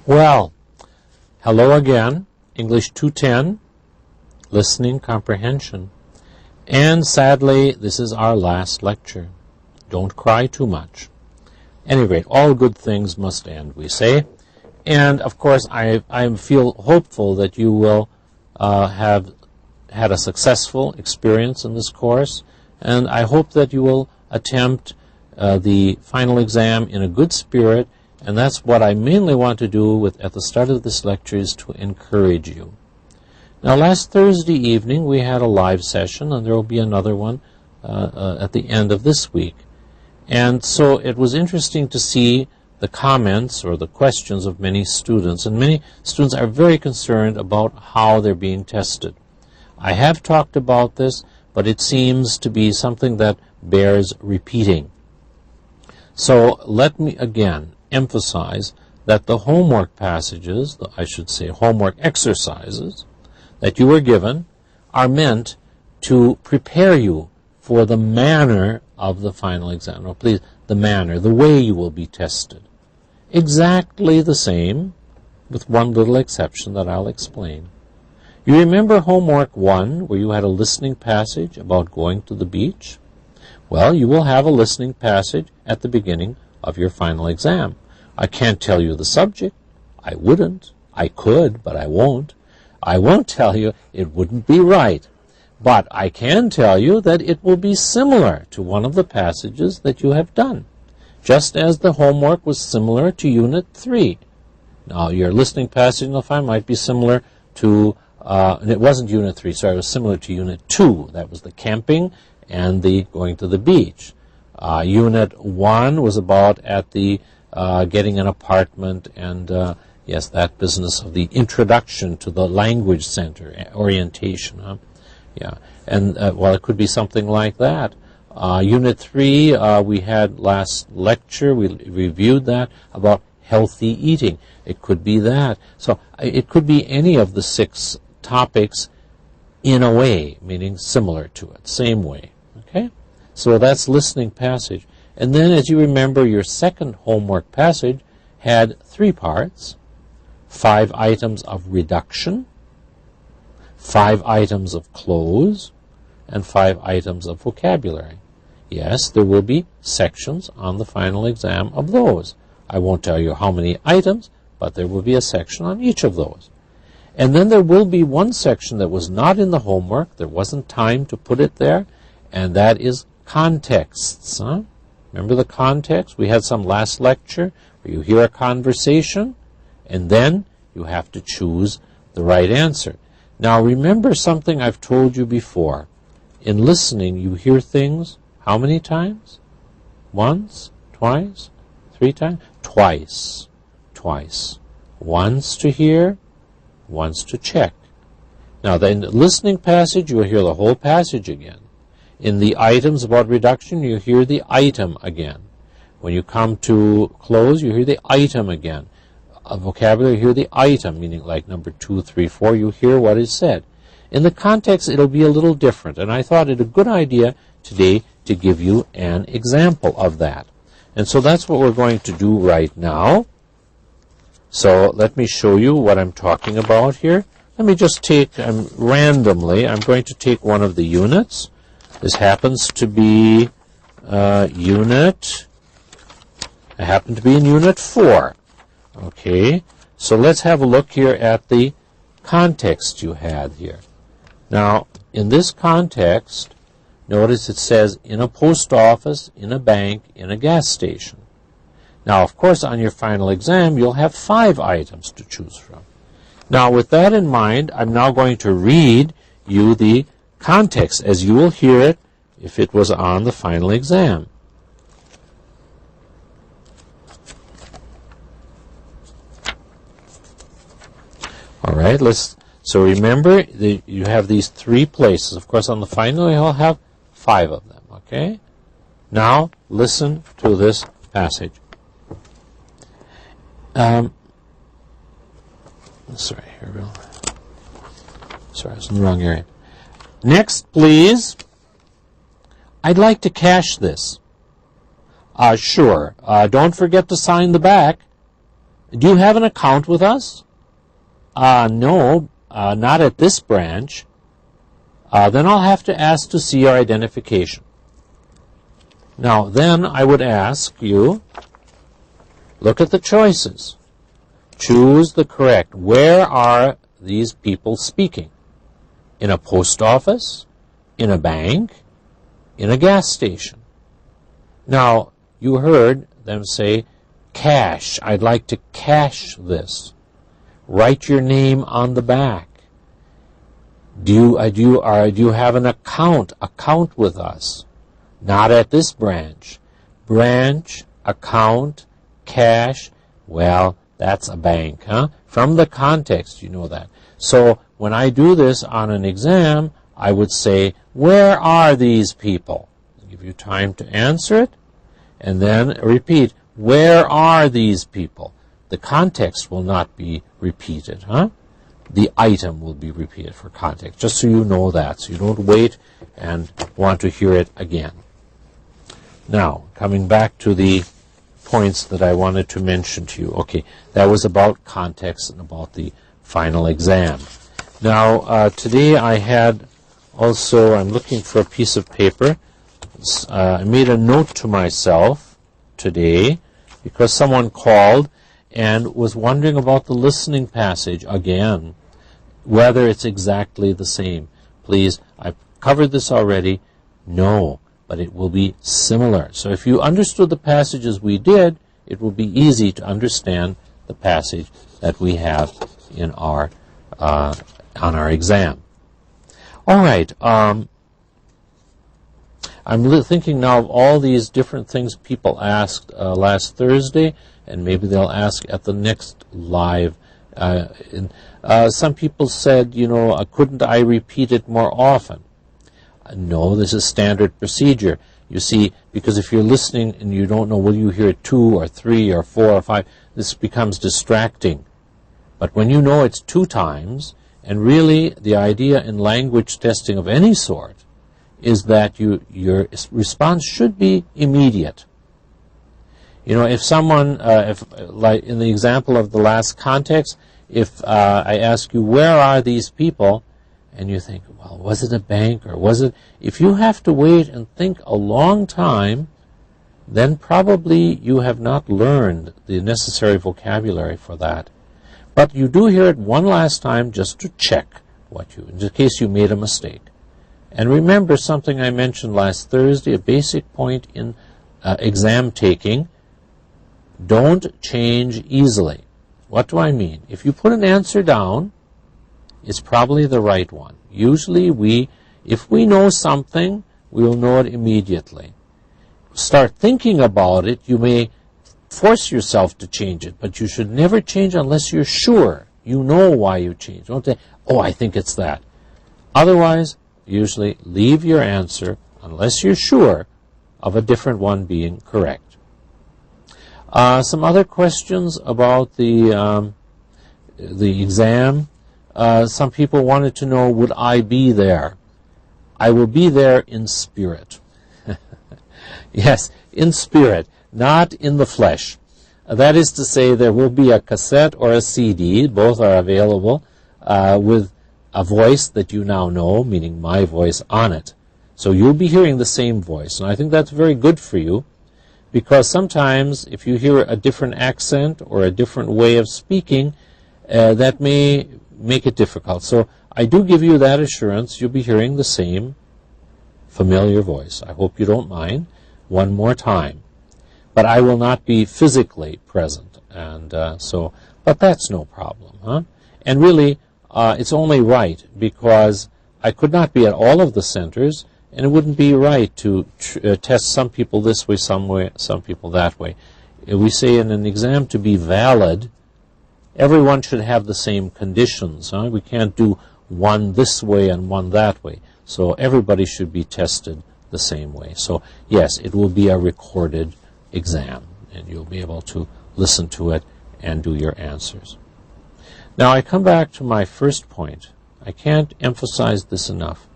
Well, hello again, English 210, listening comprehension. And sadly, this is our last lecture. Don't cry too much. At any rate, all good things must end, we say. And, of course, I feel hopeful that you will have had a successful experience in this course, and I hope that you will attempt the final exam in a good spirit, and that's what I mainly want to do at the start of this lecture, is to encourage you. Now, last Thursday evening we had a live session, and there will be another one at the end of this week. And so it was interesting to see the comments or the questions of many students, and many students are very concerned about how they're being tested. I have talked about this, but it seems to be something that bears repeating. So let me again emphasize that the homework passages, I should say homework exercises, that you were given are meant to prepare you for the manner of the final exam. No, please, the manner, the way you will be tested. Exactly the same, with one little exception that I'll explain. You remember homework 1, where you had a listening passage about going to the beach? Well, you will have a listening passage at the beginning of your final exam. I can't tell you the subject. I wouldn't. I could, but I won't. I won't tell you. It wouldn't be right. But I can tell you that it will be similar to one of the passages that you have done, just as the homework was similar to Unit 3. Now, your listening passage, you'll find, might be similar to, and it wasn't Unit 3, sorry, it was similar to Unit 2. That was the camping and the going to the beach. Unit 1 was about at the getting an apartment and, yes, that business of the introduction to the language center, orientation. Yeah, and, well, it could be something like that. Unit 3, we had last lecture, we reviewed that, about healthy eating. It could be that. So it could be any of the 6 topics in a way, meaning similar to it, same way. Okay? So that's listening passage. And then, as you remember, your second homework passage had 3 parts: 5 items of reduction, 5 items of close, and 5 items of vocabulary. Yes, there will be sections on the final exam of those. I won't tell you how many items, but there will be a section on each of those. And then there will be one section that was not in the homework, there wasn't time to put it there, and that is contexts. Remember the context? We had some last lecture where you hear a conversation, and then you have to choose the right answer. Now, remember something I've told you before. In listening, you hear things how many times? Once? Twice? 3 times? Twice. Twice. Once to hear, once to check. Now, in the listening passage, you will hear the whole passage again. In the items about reduction, you hear the item again. When you come to close, you hear the item again. A vocabulary, you hear the item, meaning like number 2, 3, 4, you hear what is said. In the context, it'll be a little different, and I thought it a good idea today to give you an example of that. And so that's what we're going to do right now. So let me show you what I'm talking about here. Let me just take, randomly, I'm going to take one of the units. This happens to be I happen to be in Unit 4. Okay, so let's have a look here at the context you had here. Now, in this context, notice it says in a post office, in a bank, in a gas station. Now, of course, on your final exam, you'll have 5 items to choose from. Now, with that in mind, I'm now going to read you the context as you will hear it if it was on the final exam. All right, so remember, you have these 3 places. Of course, on the final, you'll have 5 of them, okay? Now, listen to this passage. Sorry, here we go. Sorry, I was in the wrong area. Next, please. I'd like to cash this. Sure. Don't forget to sign the back. Do you have an account with us? No, not at this branch. Then I'll have to ask to see your identification. Now, then I would ask you, look at the choices. Choose the correct. Where are these people speaking? In a post office? In a bank? In a gas station? Now, you heard them say, cash. I'd like to cash this. Write your name on the back. Do you have an account with us? Not at this branch. Branch, account, cash, well, that's a bank, huh? From the context, you know that. So when I do this on an exam, I would say, where are these people? I'll give you time to answer it, and then repeat, where are these people? The context will not be repeated, huh? The item will be repeated for context, just so you know that, so you don't wait and want to hear it again. Now, coming back to the points that I wanted to mention to you. Okay, that was about context and about the final exam. Now, today I had also, I'm looking for a piece of paper. I made a note to myself today because someone called and was wondering about the listening passage again, whether it's exactly the same. Please, I've covered this already. No, but it will be similar. So if you understood the passages we did, it will be easy to understand the passage that we have in our on our exam. All right. I'm thinking now of all these different things people asked last Thursday, and maybe they'll ask at the next live. Some people said, couldn't I repeat it more often? No, this is standard procedure. You see, because if you're listening and you don't know, will you hear 2 or 3 or 4 or 5, this becomes distracting. But when you know it's 2 times, and really the idea in language testing of any sort is that your response should be immediate. If someone, like in the example of the last context, if I ask you, where are these people? And you think, well, was it a bank or was it? If you have to wait and think a long time, then probably you have not learned the necessary vocabulary for that. But you do hear it one last time just to check in case you made a mistake. And remember something I mentioned last Thursday, a basic point in exam taking. Don't change easily. What do I mean? If you put an answer down, it's probably the right one. Usually if we know something, we will know it immediately. Start thinking about it. You may force yourself to change it, but you should never change unless you're sure. You know why you changed. Don't say, I think it's that. Otherwise, usually leave your answer unless you're sure of a different one being correct. Some other questions about the exam. Some people wanted to know, would I be there? I will be there in spirit. Yes, in spirit, not in the flesh. That is to say, there will be a cassette or a CD, both are available, with a voice that you now know, meaning my voice, on it. So you'll be hearing the same voice, and I think that's very good for you, because sometimes if you hear a different accent or a different way of speaking, that may make it difficult. So I do give you that assurance. You'll be hearing the same familiar voice. I hope you don't mind. One more time. But I will not be physically present. And but that's no problem. Huh? And really, it's only right because I could not be at all of the centers, and it wouldn't be right to test some people this way, some people that way. If we say in an exam to be valid, everyone should have the same conditions. Huh? We can't do one this way and one that way. So everybody should be tested the same way. So yes, it will be a recorded exam, and you'll be able to listen to it and do your answers. Now I come back to my first point. I can't emphasize this enough.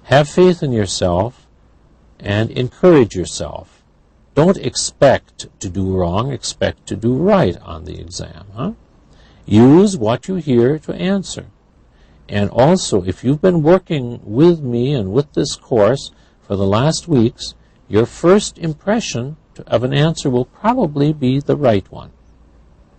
Have faith in yourself and encourage yourself. Don't expect to do wrong, expect to do right on the exam. Huh? Use what you hear to answer. And also, if you've been working with me and with this course for the last weeks, your first impression of an answer will probably be the right one.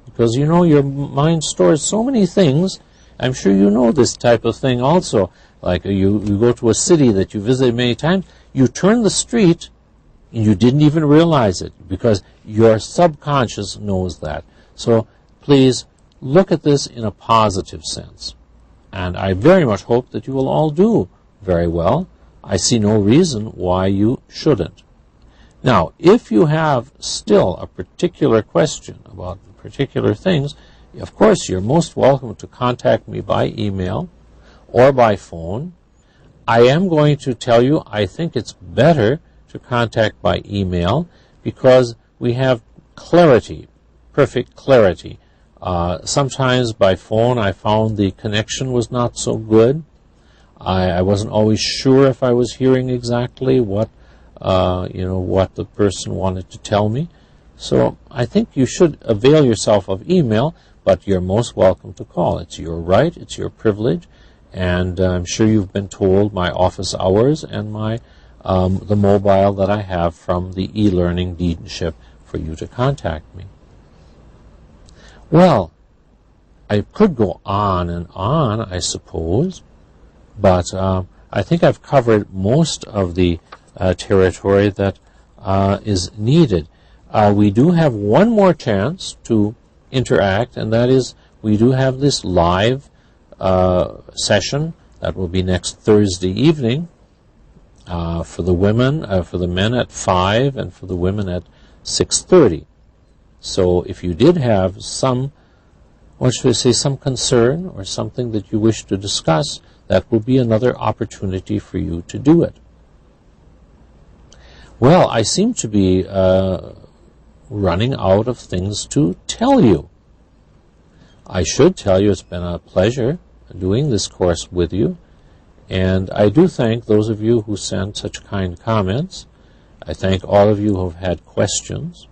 Because you know your mind stores so many things. I'm sure you know this type of thing also. Like you go to a city that you visited many times, you turn the street and you didn't even realize it because your subconscious knows that. So please look at this in a positive sense. And I very much hope that you will all do very well. I see no reason why you shouldn't. Now, if you have still a particular question about particular things, of course, you're most welcome to contact me by email or by phone. I am going to tell you I think it's better to contact by email because we have clarity, perfect clarity. Sometimes by phone I found the connection was not so good. I wasn't always sure if I was hearing exactly what the person wanted to tell me. So I think you should avail yourself of email, but you're most welcome to call. It's your right, it's your privilege, and I'm sure you've been told my office hours and my the mobile that I have from the e-learning deanship for you to contact me. Well, I could go on and on, I suppose, but I think I've covered most of the territory that is needed. We do have one more chance to interact, and that is we do have this live session that will be next Thursday evening for the women, for the men at 5 and for the women at 6:30. So if you did have some concern or something that you wish to discuss, that will be another opportunity for you to do it. Well, I seem to be running out of things to tell you. I should tell you it's been a pleasure doing this course with you, and I do thank those of you who sent such kind comments. I thank all of you who have had questions.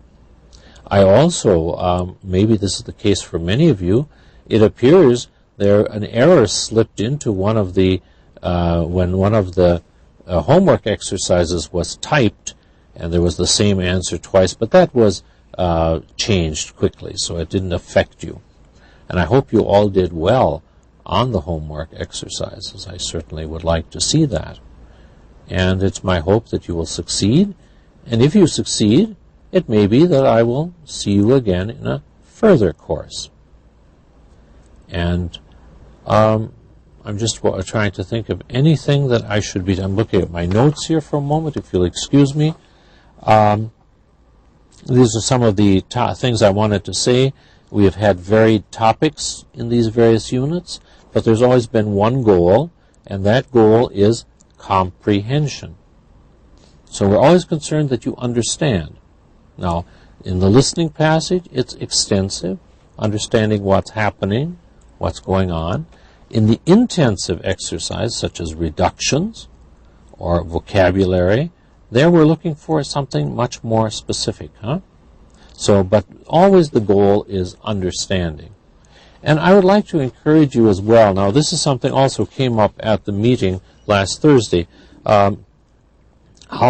I also, maybe this is the case for many of you, it appears an error slipped into one of the, when one of the homework exercises was typed, and there was the same answer twice, but that was changed quickly, so it didn't affect you. And I hope you all did well on the homework exercises. I certainly would like to see that. And it's my hope that you will succeed, and if you succeed, it may be that I will see you again in a further course. And I'm just trying to think of anything that I should be. I'm looking at my notes here for a moment, if you'll excuse me. These are some of the things I wanted to say. We have had varied topics in these various units, but there's always been one goal, and that goal is comprehension. So we're always concerned that you understand. Now, in the listening passage, it's extensive, understanding what's happening, what's going on. In the intensive exercise, such as reductions or vocabulary, there we're looking for something much more specific, So, but always the goal is understanding. And I would like to encourage you as well. Now, this is something also came up at the meeting last Thursday, how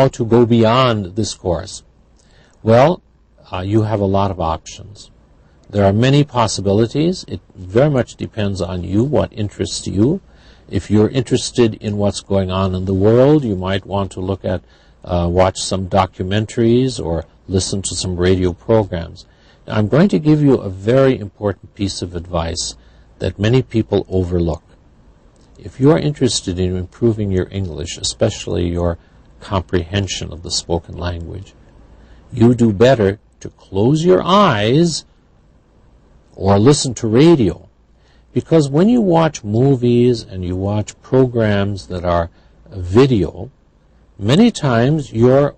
to go beyond this course. Well, you have a lot of options. There are many possibilities. It very much depends on you, what interests you. If you're interested in what's going on in the world, you might want to look at, watch some documentaries or listen to some radio programs. Now, I'm going to give you a very important piece of advice that many people overlook. If you are interested in improving your English, especially your comprehension of the spoken language, you do better to close your eyes or listen to radio. Because when you watch movies and you watch programs that are video, many times you're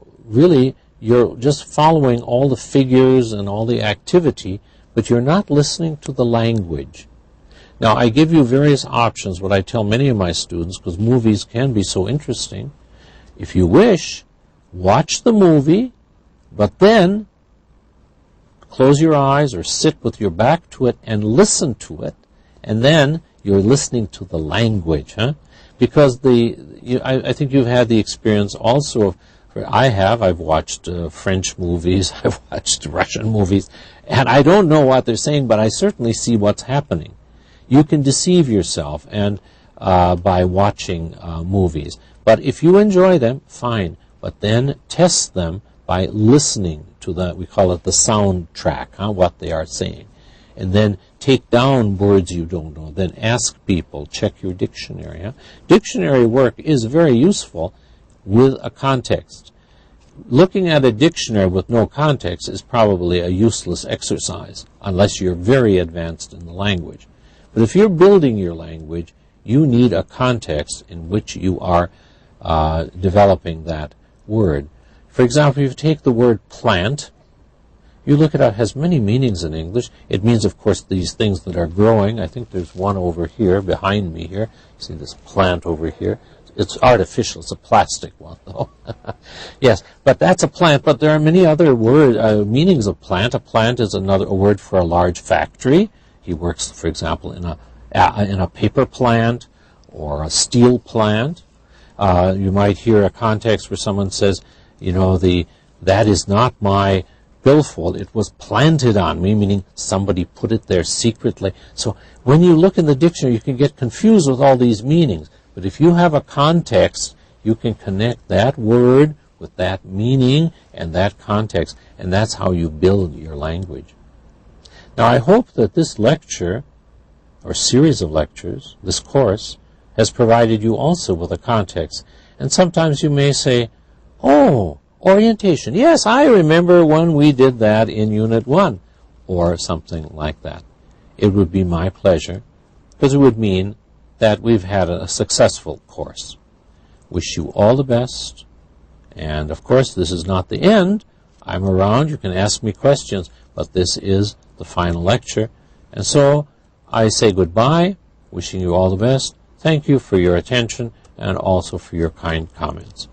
just following all the figures and all the activity, but you're not listening to the language. Now, I give you various options, what I tell many of my students, because movies can be so interesting. If you wish, watch the movie, But then, close your eyes or sit with your back to it and listen to it, and then you're listening to the language, Because I think you've had the experience also of, I've watched French movies, I've watched Russian movies, and I don't know what they're saying, but I certainly see what's happening. You can deceive yourself and by watching movies. But if you enjoy them, fine. But then test them by listening to we call it the soundtrack, what they are saying. And then take down words you don't know. Then ask people, check your dictionary. Dictionary work is very useful with a context. Looking at a dictionary with no context is probably a useless exercise, unless you're very advanced in the language. But if you're building your language, you need a context in which you are developing that word. For example, if you take the word plant, you look at it has many meanings in English. It means, of course, these things that are growing. I think there's one over here, behind me here. You see this plant over here. It's artificial. It's a plastic one, though. Yes, but that's a plant. But there are many other meanings of plant. A plant is a word for a large factory. He works, for example, in a paper plant or a steel plant. You might hear a context where someone says, that is not my billfold. It was planted on me, meaning somebody put it there secretly. So when you look in the dictionary, you can get confused with all these meanings. But if you have a context, you can connect that word with that meaning and that context, and that's how you build your language. Now, I hope that this lecture, or series of lectures, this course, has provided you also with a context. And sometimes you may say, oh, orientation. Yes, I remember when we did that in Unit 1, or something like that. It would be my pleasure, because it would mean that we've had a successful course. Wish you all the best. And, of course, this is not the end. I'm around. You can ask me questions, but this is the final lecture. And so I say goodbye, wishing you all the best. Thank you for your attention and also for your kind comments.